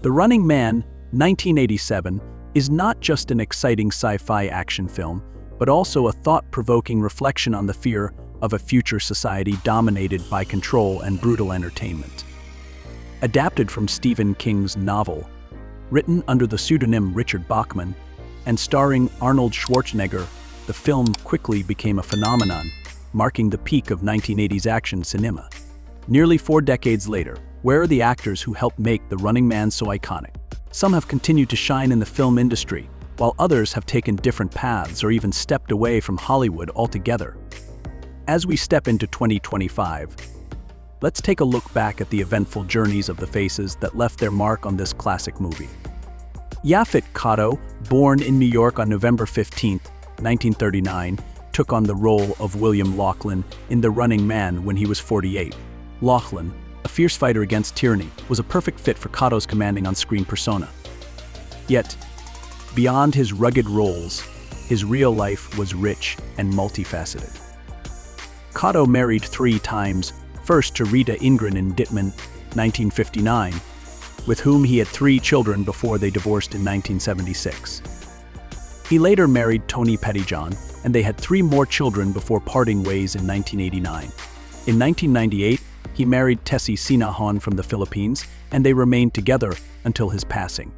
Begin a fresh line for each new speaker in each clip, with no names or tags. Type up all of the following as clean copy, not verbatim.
The Running Man, 1987, is not just an exciting sci-fi action film, but also a thought-provoking reflection on the fear of a future society dominated by control and brutal entertainment. Adapted from Stephen King's novel, written under the pseudonym Richard Bachman, and starring Arnold Schwarzenegger, the film quickly became a phenomenon, marking the peak of 1980s action cinema. Nearly 4 decades later, where are the actors who helped make The Running Man so iconic? Some have continued to shine in the film industry, while others have taken different paths or even stepped away from Hollywood altogether. As we step into 2025, let's take a look back at the eventful journeys of the faces that left their mark on this classic movie. Yaphet Kotto, born in New York on November 15, 1939, took on the role of William Laughlin in The Running Man when he was 48. Laughlin, a fierce fighter against tyranny, was a perfect fit for Kotto's commanding on-screen persona. Yet, beyond his rugged roles, his real life was rich and multifaceted. Kotto married 3 times, first to Rita Ingren in Dittman, 1959, with whom he had 3 children before they divorced in 1976. He later married Tony Pettyjohn, and they had 3 more children before parting ways in 1989. In 1998, he married Tessie Sinahan from the Philippines, and they remained together until his passing.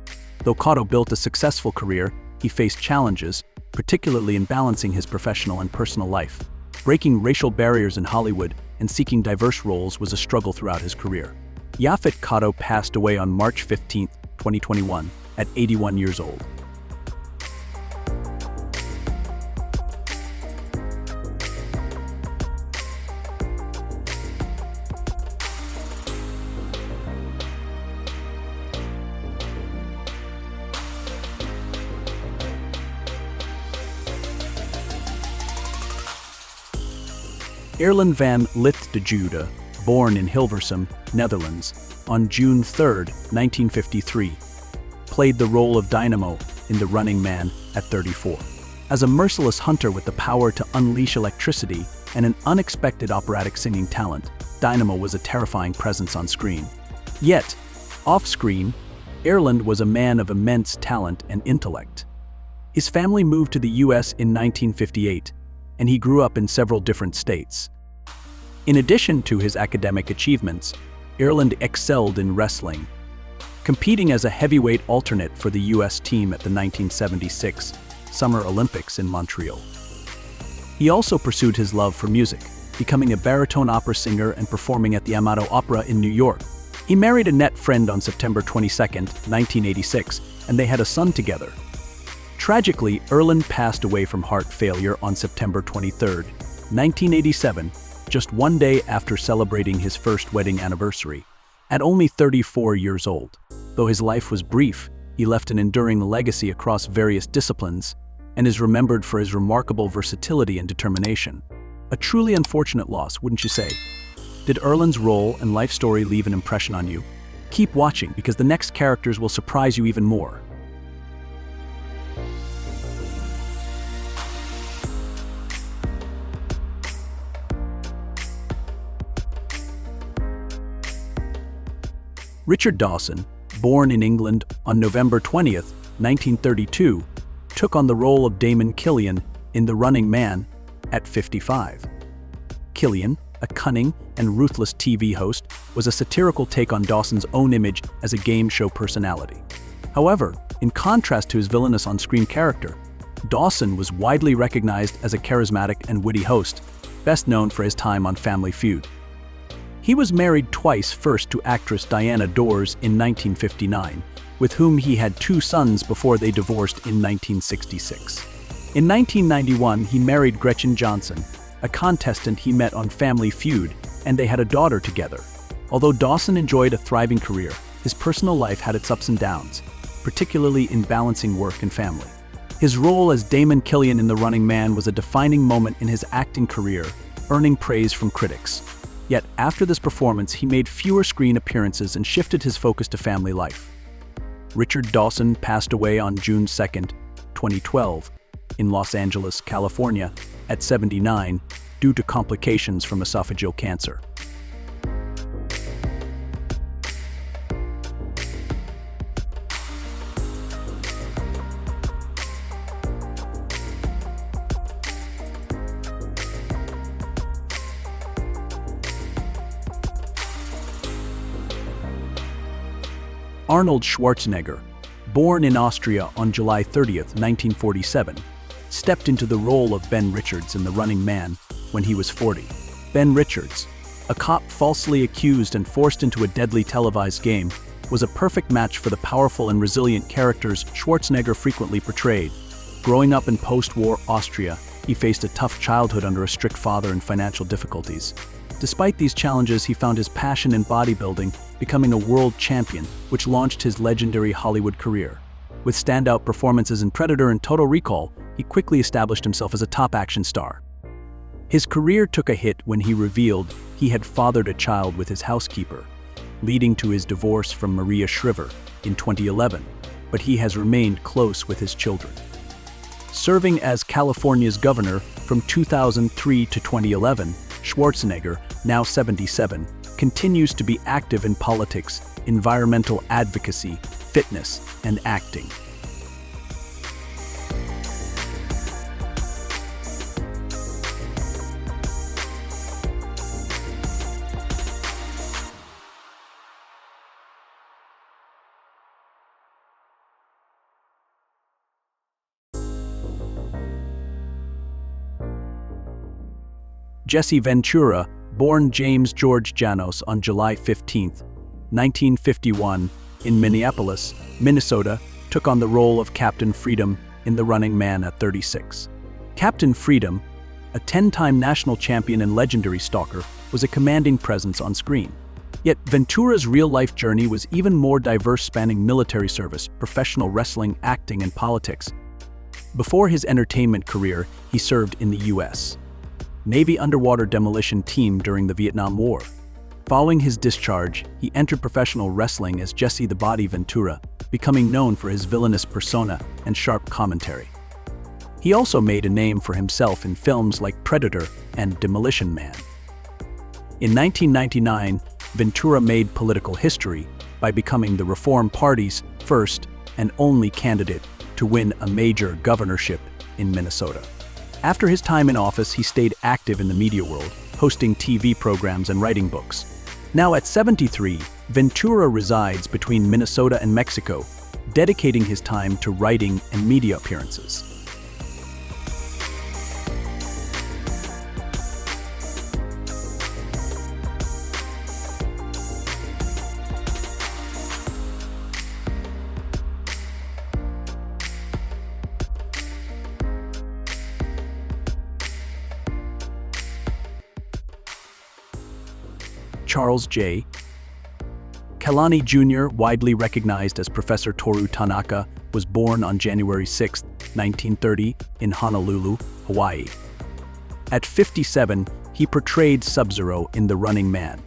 Though Kotto built a successful career, he faced challenges, particularly in balancing his professional and personal life. Breaking racial barriers in Hollywood and seeking diverse roles was a struggle throughout his career. Yaphet Kotto passed away on March 15, 2021, at 81 years old. Erland van Lith de Jude, born in Hilversum, Netherlands, on June 3, 1953, played the role of Dynamo in The Running Man at 34. As a merciless hunter with the power to unleash electricity and an unexpected operatic singing talent, Dynamo was a terrifying presence on screen. Yet, off-screen, Erland was a man of immense talent and intellect. His family moved to the U.S. in 1958, and he grew up in several different states. In addition to his academic achievements, Erland excelled in wrestling, competing as a heavyweight alternate for the U.S. team at the 1976 Summer Olympics in Montreal. He also pursued his love for music, becoming a baritone opera singer and performing at the Amato Opera in New York. He married Annette Friend on September 22, 1986, and they had a son together. Tragically, Erland passed away from heart failure on September 23, 1987, just 1 day after celebrating his first wedding anniversary, at only 34 years old. Though his life was brief, he left an enduring legacy across various disciplines and is remembered for his remarkable versatility and determination. A truly unfortunate loss, wouldn't you say? Did Erland's role and life story leave an impression on you? Keep watching, because the next characters will surprise you even more. Richard Dawson, born in England on November 20, 1932, took on the role of Damon Killian in The Running Man at 55. Killian, a cunning and ruthless TV host, was a satirical take on Dawson's own image as a game show personality. However, in contrast to his villainous on-screen character, Dawson was widely recognized as a charismatic and witty host, best known for his time on Family Feud. He was married twice, first to actress Diana Dors in 1959, with whom he had 2 sons before they divorced in 1966. In 1991, he married Gretchen Johnson, a contestant he met on Family Feud, and they had a daughter together. Although Dawson enjoyed a thriving career, his personal life had its ups and downs, particularly in balancing work and family. His role as Damon Killian in The Running Man was a defining moment in his acting career, earning praise from critics. Yet, after this performance, he made fewer screen appearances and shifted his focus to family life. Richard Dawson passed away on June 2, 2012, in Los Angeles, California, at 79, due to complications from esophageal cancer. Arnold Schwarzenegger, born in Austria on July 30, 1947, stepped into the role of Ben Richards in The Running Man when he was 40. Ben Richards, a cop falsely accused and forced into a deadly televised game, was a perfect match for the powerful and resilient characters Schwarzenegger frequently portrayed. Growing up in post-war Austria, he faced a tough childhood under a strict father and financial difficulties. Despite these challenges, he found his passion in bodybuilding, becoming a world champion, which launched his legendary Hollywood career. With standout performances in Predator and Total Recall, he quickly established himself as a top action star. His career took a hit when he revealed he had fathered a child with his housekeeper, leading to his divorce from Maria Shriver in 2011, but he has remained close with his children. Serving as California's governor from 2003 to 2011, Schwarzenegger, now 77, continues to be active in politics, environmental advocacy, fitness, and acting. Jesse Ventura, born James George Janos on July 15, 1951, in Minneapolis, Minnesota, took on the role of Captain Freedom in The Running Man at 36. Captain Freedom, a 10-time national champion and legendary stalker, was a commanding presence on screen. Yet Ventura's real-life journey was even more diverse, spanning military service, professional wrestling, acting, and politics. Before his entertainment career, he served in the U.S. Navy underwater demolition team during the Vietnam War. Following his discharge, he entered professional wrestling as Jesse the Body Ventura, becoming known for his villainous persona and sharp commentary. He also made a name for himself in films like Predator and Demolition Man. In 1999, Ventura made political history by becoming the Reform Party's first and only candidate to win a major governorship in Minnesota. After his time in office, he stayed active in the media world, hosting TV programs and writing books. Now at 73, Ventura resides between Minnesota and Mexico, dedicating his time to writing and media appearances. Charles J. Kalani Jr., widely recognized as Professor Toru Tanaka, was born on January 6, 1930, in Honolulu, Hawaii. At 57, he portrayed Subzero in The Running Man.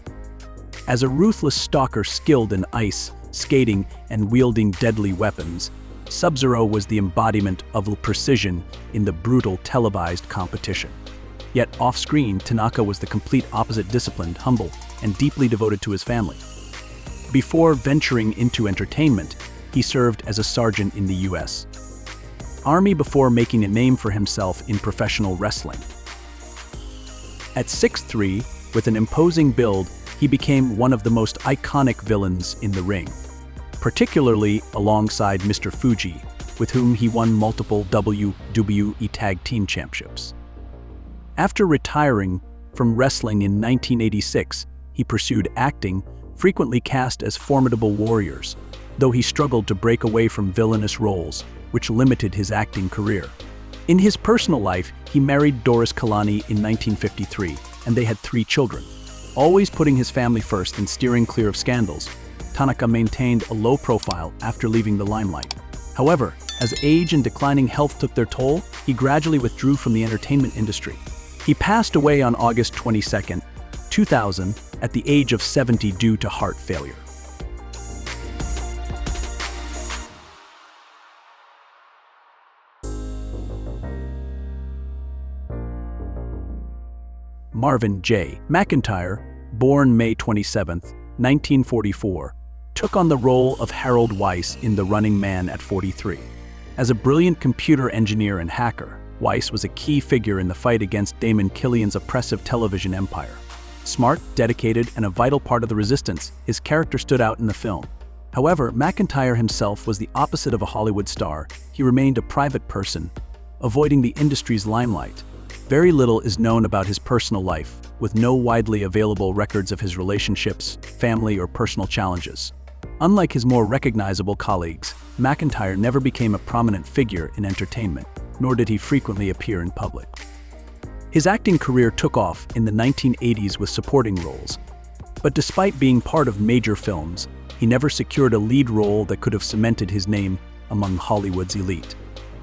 As a ruthless stalker skilled in ice, skating, and wielding deadly weapons, Subzero was the embodiment of precision in the brutal televised competition. Yet off-screen, Tanaka was the complete opposite: disciplined, humble, and deeply devoted to his family. Before venturing into entertainment, he served as a sergeant in the U.S. Army before making a name for himself in professional wrestling. At 6'3", with an imposing build, he became one of the most iconic villains in the ring, particularly alongside Mr. Fuji, with whom he won multiple WWE Tag Team Championships. After retiring from wrestling in 1986, he pursued acting, frequently cast as formidable warriors, though he struggled to break away from villainous roles, which limited his acting career. In his personal life, he married Doris Kalani in 1953, and they had 3 children. Always putting his family first and steering clear of scandals, Tanaka maintained a low profile after leaving the limelight. However, as age and declining health took their toll, he gradually withdrew from the entertainment industry. He passed away on August 22, 2000, at the age of 70 due to heart failure. Marvin J. McIntyre, born May 27, 1944, took on the role of Harold Weiss in The Running Man at 43. As a brilliant computer engineer and hacker, Weiss was a key figure in the fight against Damon Killian's oppressive television empire. Smart, dedicated, and a vital part of the resistance, his character stood out in the film. However, McIntyre himself was the opposite of a Hollywood star. He remained a private person, avoiding the industry's limelight. Very little is known about his personal life, with no widely available records of his relationships, family, or personal challenges. Unlike his more recognizable colleagues, McIntyre never became a prominent figure in entertainment, nor did he frequently appear in public. His acting career took off in the 1980s with supporting roles, but despite being part of major films, he never secured a lead role that could have cemented his name among Hollywood's elite.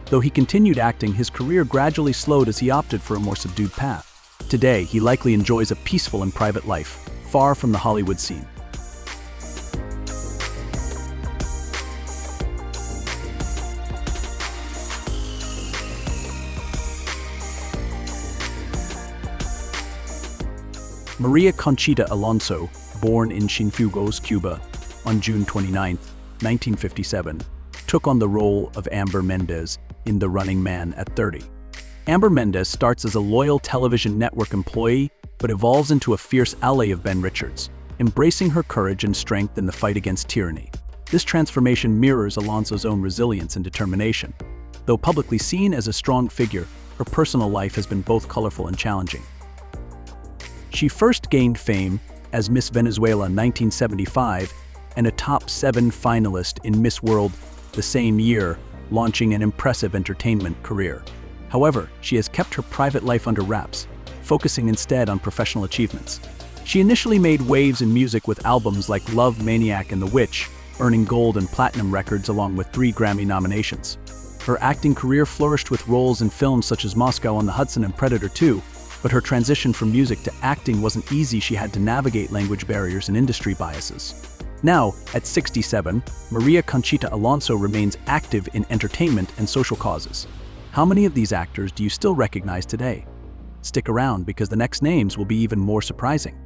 Though he continued acting, his career gradually slowed as he opted for a more subdued path. Today, he likely enjoys a peaceful and private life, far from the Hollywood scene. Maria Conchita Alonso, born in Cienfuegos, Cuba, on June 29, 1957, took on the role of Amber Mendes in The Running Man at 30. Amber Mendes starts as a loyal television network employee, but evolves into a fierce ally of Ben Richards, embracing her courage and strength in the fight against tyranny. This transformation mirrors Alonso's own resilience and determination. Though publicly seen as a strong figure, her personal life has been both colorful and challenging. She first gained fame as Miss Venezuela in 1975 and a top 7 finalist in Miss World the same year, launching an impressive entertainment career. However, she has kept her private life under wraps, focusing instead on professional achievements. She initially made waves in music with albums like Love, Maniac, and The Witch, earning gold and platinum records along with 3 Grammy nominations. Her acting career flourished with roles in films such as Moscow on the Hudson and Predator 2, but her transition from music to acting wasn't easy. She had to navigate language barriers and industry biases. Now, at 67, Maria Conchita Alonso remains active in entertainment and social causes. How many of these actors do you still recognize today? Stick around because the next names will be even more surprising.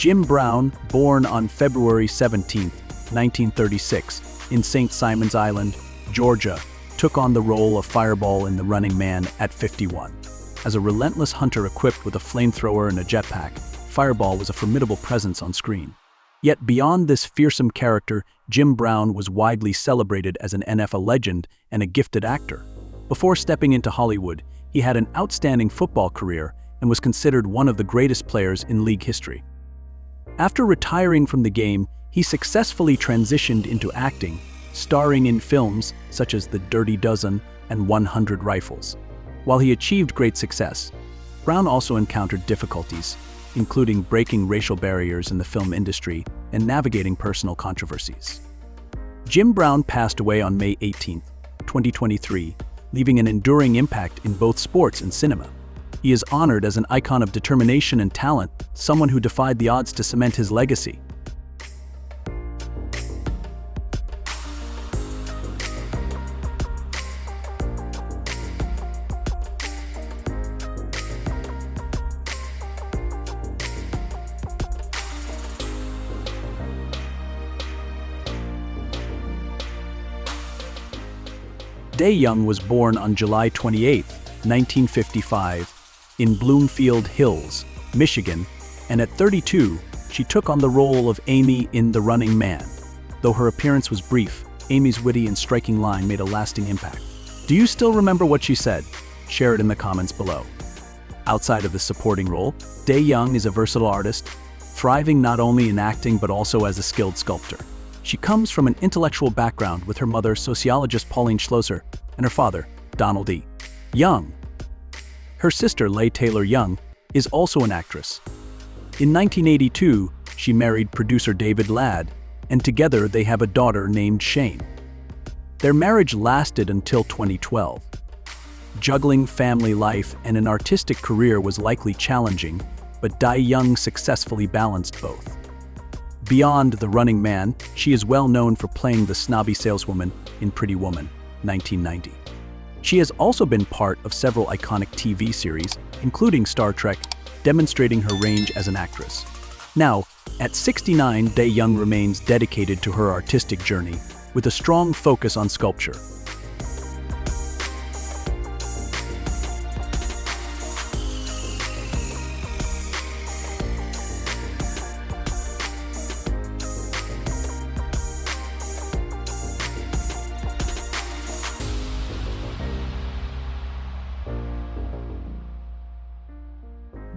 Jim Brown, born on February 17, 1936, in St. Simons Island, Georgia, took on the role of Fireball in The Running Man at 51. As a relentless hunter equipped with a flamethrower and a jetpack, Fireball was a formidable presence on screen. Yet beyond this fearsome character, Jim Brown was widely celebrated as an NFL legend and a gifted actor. Before stepping into Hollywood, he had an outstanding football career and was considered one of the greatest players in league history. After retiring from the game, he successfully transitioned into acting, starring in films such as The Dirty Dozen and 100 Rifles. While he achieved great success, Brown also encountered difficulties, including breaking racial barriers in the film industry and navigating personal controversies. Jim Brown passed away on May 18, 2023, leaving an enduring impact in both sports and cinema. He is honored as an icon of determination and talent, someone who defied the odds to cement his legacy. Day Young was born on July 28, 1955, in Bloomfield Hills, Michigan, and at 32, she took on the role of Amy in The Running Man. Though her appearance was brief, Amy's witty and striking line made a lasting impact. Do you still remember what she said? Share it in the comments below. Outside of the supporting role, Day Young is a versatile artist, thriving not only in acting but also as a skilled sculptor. She comes from an intellectual background with her mother, sociologist Pauline Schlosser, and her father, Donald E. Young. Her sister, Leigh Taylor Young, is also an actress. In 1982, she married producer David Ladd, and together they have a daughter named Shane. Their marriage lasted until 2012. Juggling family life and an artistic career was likely challenging, but Day Young successfully balanced both. Beyond The Running Man, she is well known for playing the snobby saleswoman in Pretty Woman, 1990. She has also been part of several iconic TV series, including Star Trek demonstrating her range as an actress. Now, at 69, Day Young remains dedicated to her artistic journey, with a strong focus on sculpture.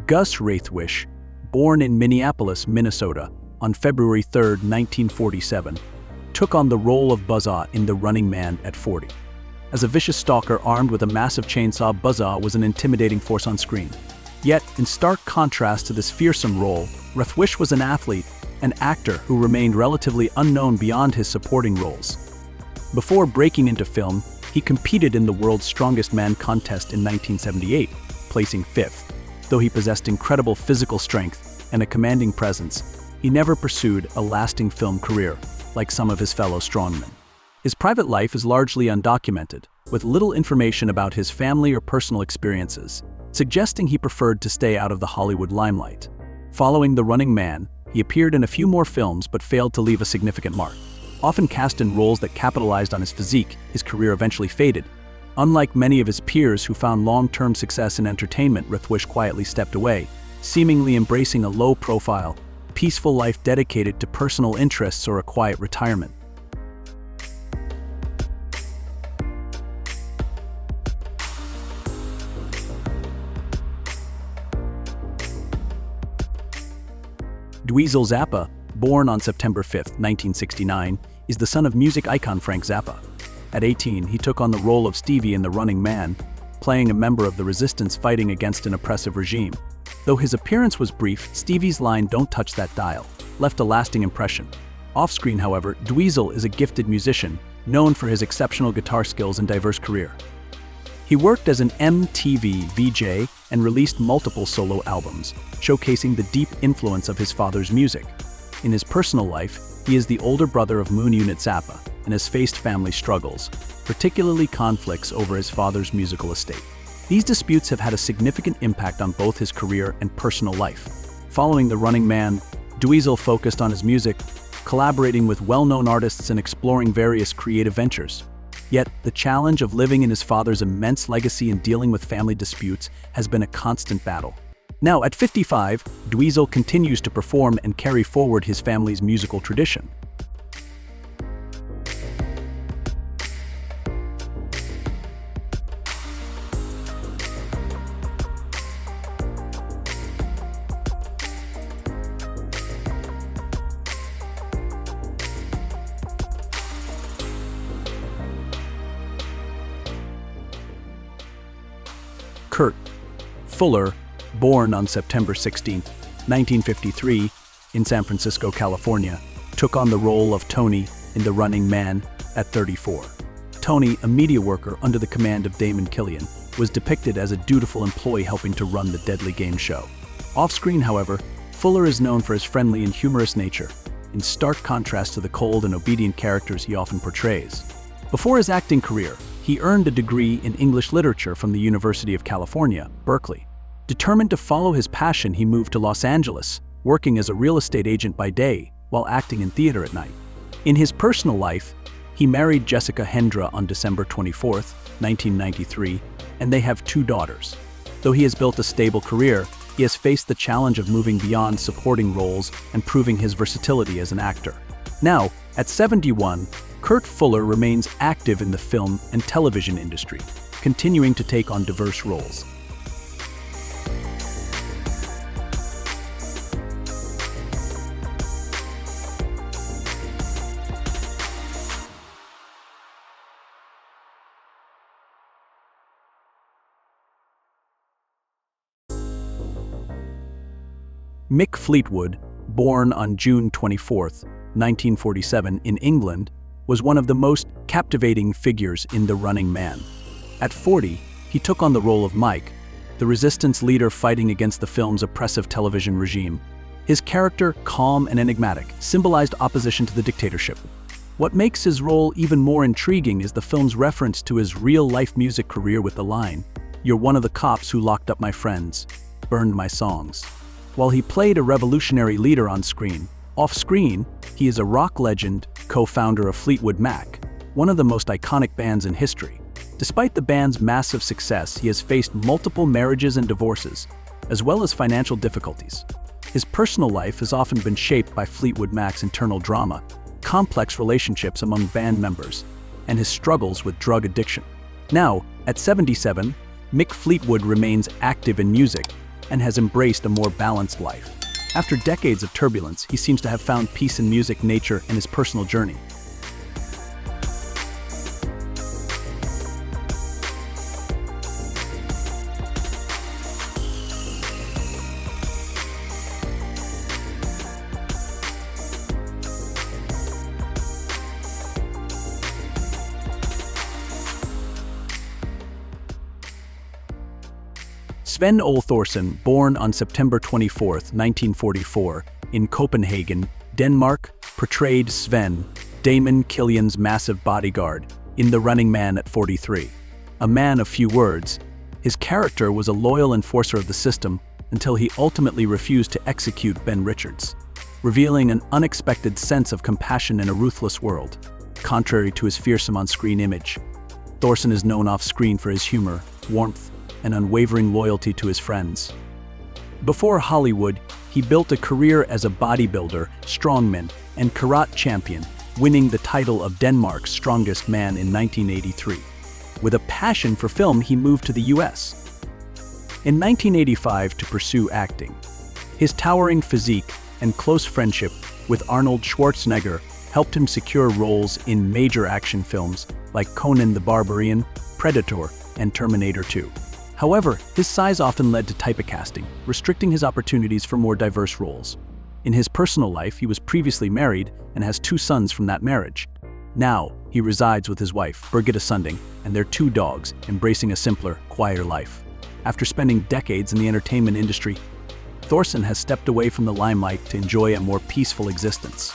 Gus Raithwish, born in Minneapolis, Minnesota, on February 3, 1947, took on the role of Buzzsaw in The Running Man at 40. As a vicious stalker armed with a massive chainsaw, Buzzsaw was an intimidating force on screen. Yet, in stark contrast to this fearsome role, Raithwish was an athlete, an actor who remained relatively unknown beyond his supporting roles. Before breaking into film, he competed in the World's Strongest Man contest in 1978, placing 5th. Though he possessed incredible physical strength and a commanding presence, he never pursued a lasting film career, like some of his fellow strongmen. His private life is largely undocumented, with little information about his family or personal experiences, suggesting he preferred to stay out of the Hollywood limelight. Following The Running Man, he appeared in a few more films but failed to leave a significant mark. Often cast in roles that capitalized on his physique, his career eventually faded. Unlike many of his peers who found long-term success in entertainment, Raithwish quietly stepped away, seemingly embracing a low-profile, peaceful life dedicated to personal interests or a quiet retirement. Dweezil Zappa, born on September 5, 1969, is the son of music icon Frank Zappa. At 18, he took on the role of Stevie in The Running Man, playing a member of the resistance fighting against an oppressive regime. Though his appearance was brief, Stevie's line "Don't touch that dial" left a lasting impression. Off-screen, however, Dweezil is a gifted musician, known for his exceptional guitar skills and diverse career. He worked as an MTV VJ and released multiple solo albums, showcasing the deep influence of his father's music. In his personal life, he is the older brother of Moon Unit Zappa and has faced family struggles, particularly conflicts over his father's musical estate. These disputes have had a significant impact on both his career and personal life. Following The Running Man, Dweezil focused on his music, collaborating with well-known artists and exploring various creative ventures. Yet, the challenge of living in his father's immense legacy and dealing with family disputes has been a constant battle. Now, at 55, Dweezil continues to perform and carry forward his family's musical tradition. Kurt Fuller, born on September 16, 1953, in San Francisco, California, took on the role of Tony in The Running Man at 34. Tony, a media worker under the command of Damon Killian, was depicted as a dutiful employee helping to run the deadly game show. Off-screen, however, Fuller is known for his friendly and humorous nature, in stark contrast to the cold and obedient characters he often portrays. Before his acting career, he earned a degree in English literature from the University of California, Berkeley. Determined to follow his passion, he moved to Los Angeles, working as a real estate agent by day while acting in theater at night. In his personal life, he married Jessica Hendra on December 24, 1993, and they have 2 daughters. Though he has built a stable career, he has faced the challenge of moving beyond supporting roles and proving his versatility as an actor. Now, at 71, Kurt Fuller remains active in the film and television industry, continuing to take on diverse roles. Mick Fleetwood, born on June 24, 1947, in England, was one of the most captivating figures in The Running Man. At 40, he took on the role of Mike, the resistance leader fighting against the film's oppressive television regime. His character, calm and enigmatic, symbolized opposition to the dictatorship. What makes his role even more intriguing is the film's reference to his real-life music career with the line, "You're one of the cops who locked up my friends." burned my songs. While he played a revolutionary leader on screen, off-screen, he is a rock legend, co-founder of Fleetwood Mac, one of the most iconic bands in history. Despite the band's massive success, he has faced multiple marriages and divorces, as well as financial difficulties. His personal life has often been shaped by Fleetwood Mac's internal drama, complex relationships among band members, and his struggles with drug addiction. Now, at 77, Mick Fleetwood remains active in music and has embraced a more balanced life. After decades of turbulence, he seems to have found peace in music, nature, and his personal journey. Sven Thorsen, born on September 24, 1944, in Copenhagen, Denmark, portrayed Sven, Damon Killian's massive bodyguard, in The Running Man at 43. A man of few words, his character was a loyal enforcer of the system until he ultimately refused to execute Ben Richards, revealing an unexpected sense of compassion in a ruthless world. Contrary to his fearsome on-screen image, Thorsen is known off-screen for his humor, warmth, and unwavering loyalty to his friends. Before Hollywood, he built a career as a bodybuilder, strongman, and karate champion, winning the title of Denmark's strongest man in 1983. With a passion for film, he moved to the US in 1985 to pursue acting. His towering physique and close friendship with Arnold Schwarzenegger helped him secure roles in major action films like Conan the Barbarian, Predator, and Terminator 2. However, his size often led to typecasting, restricting his opportunities for more diverse roles. In his personal life, he was previously married and has 2 sons from that marriage. Now, he resides with his wife, Birgitte Sunding, and their 2 dogs, embracing a simpler, quieter life. After spending decades in the entertainment industry, Thorsen has stepped away from the limelight to enjoy a more peaceful existence.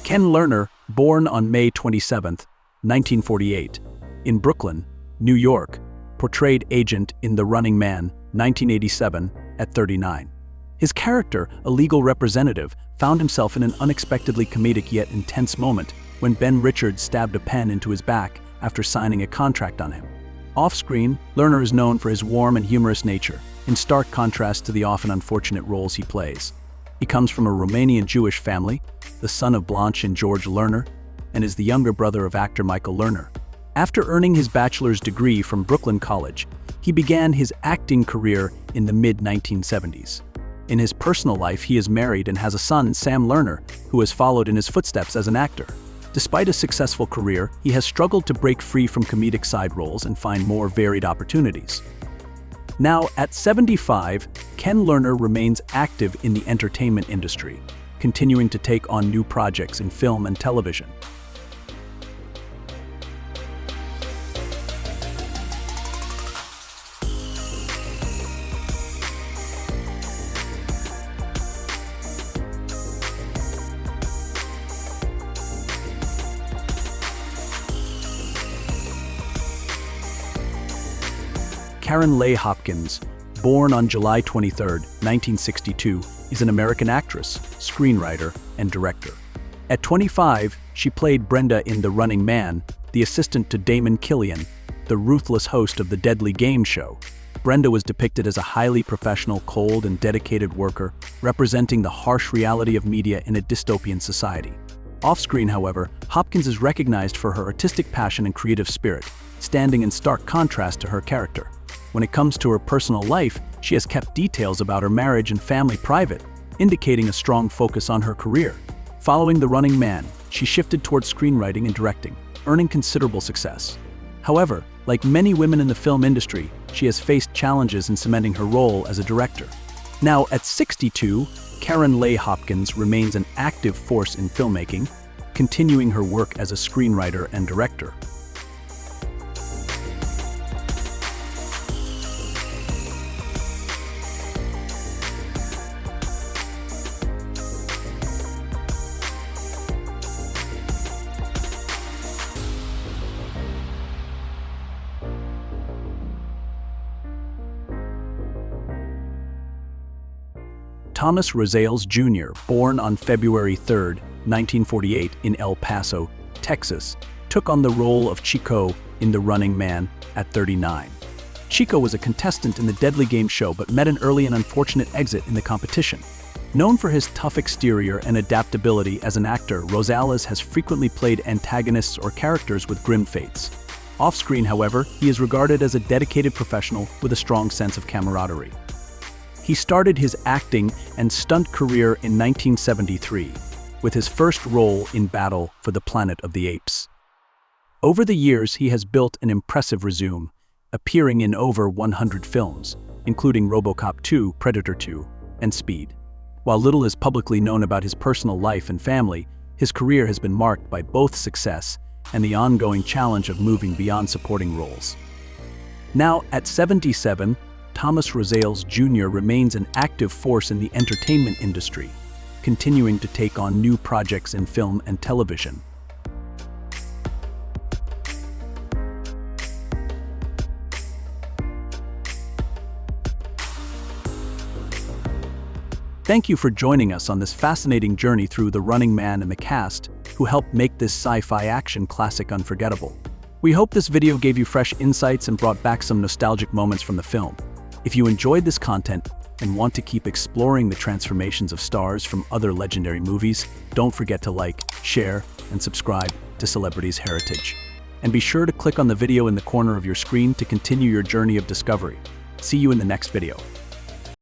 Ken Lerner, born on May 27, 1948, in Brooklyn, New York, portrayed Agent in The Running Man, 1987, at 39. His character, a legal representative, found himself in an unexpectedly comedic yet intense moment when Ben Richards stabbed a pen into his back after signing a contract on him. Off-screen, Lerner is known for his warm and humorous nature, in stark contrast to the often unfortunate roles he plays. He comes from a Romanian Jewish family, the son of Blanche and George Lerner, and is the younger brother of actor Michael Lerner. After earning his bachelor's degree from Brooklyn College, he began his acting career in the mid-1970s. In his personal life, he is married and has a son, Sam Lerner, who has followed in his footsteps as an actor. Despite a successful career, he has struggled to break free from comedic side roles and find more varied opportunities. Now, at 75, Ken Lerner remains active in the entertainment industry, continuing to take on new projects in film and television. Karen Leigh Hopkins, born on July 23, 1962, is an American actress, screenwriter, and director. At 25, she played Brenda in The Running Man, the assistant to Damon Killian, the ruthless host of the deadly game show. Brenda was depicted as a highly professional, cold, and dedicated worker, representing the harsh reality of media in a dystopian society. Off-screen, however, Hopkins is recognized for her artistic passion and creative spirit, standing in stark contrast to her character. When it comes to her personal life, she has kept details about her marriage and family private, indicating a strong focus on her career. Following The Running Man, she shifted towards screenwriting and directing, earning considerable success. However, like many women in the film industry, she has faced challenges in cementing her role as a director. Now, at 62, Karen Leigh Hopkins remains an active force in filmmaking, continuing her work as a screenwriter and director. Thomas Rosales Jr., born on February 3, 1948 in El Paso, Texas, took on the role of Chico in The Running Man at 39. Chico was a contestant in the deadly game show but met an early and unfortunate exit in the competition. Known for his tough exterior and adaptability as an actor, Rosales has frequently played antagonists or characters with grim fates. Off-screen, however, he is regarded as a dedicated professional with a strong sense of camaraderie. He started his acting and stunt career in 1973, with his first role in Battle for the Planet of the Apes. Over the years, he has built an impressive resume, appearing in over 100 films, including RoboCop 2, Predator 2, and Speed. While little is publicly known about his personal life and family, his career has been marked by both success and the ongoing challenge of moving beyond supporting roles. Now, at 77, Thomas Rosales Jr. remains an active force in the entertainment industry, continuing to take on new projects in film and television. Thank you for joining us on this fascinating journey through The Running Man and the cast, who helped make this sci-fi action classic unforgettable. We hope this video gave you fresh insights and brought back some nostalgic moments from the film. If you enjoyed this content and want to keep exploring the transformations of stars from other legendary movies, don't forget to like, share, and subscribe to Celebrities Heritage. And be sure to click on the video in the corner of your screen to continue your journey of discovery. See you in the next video.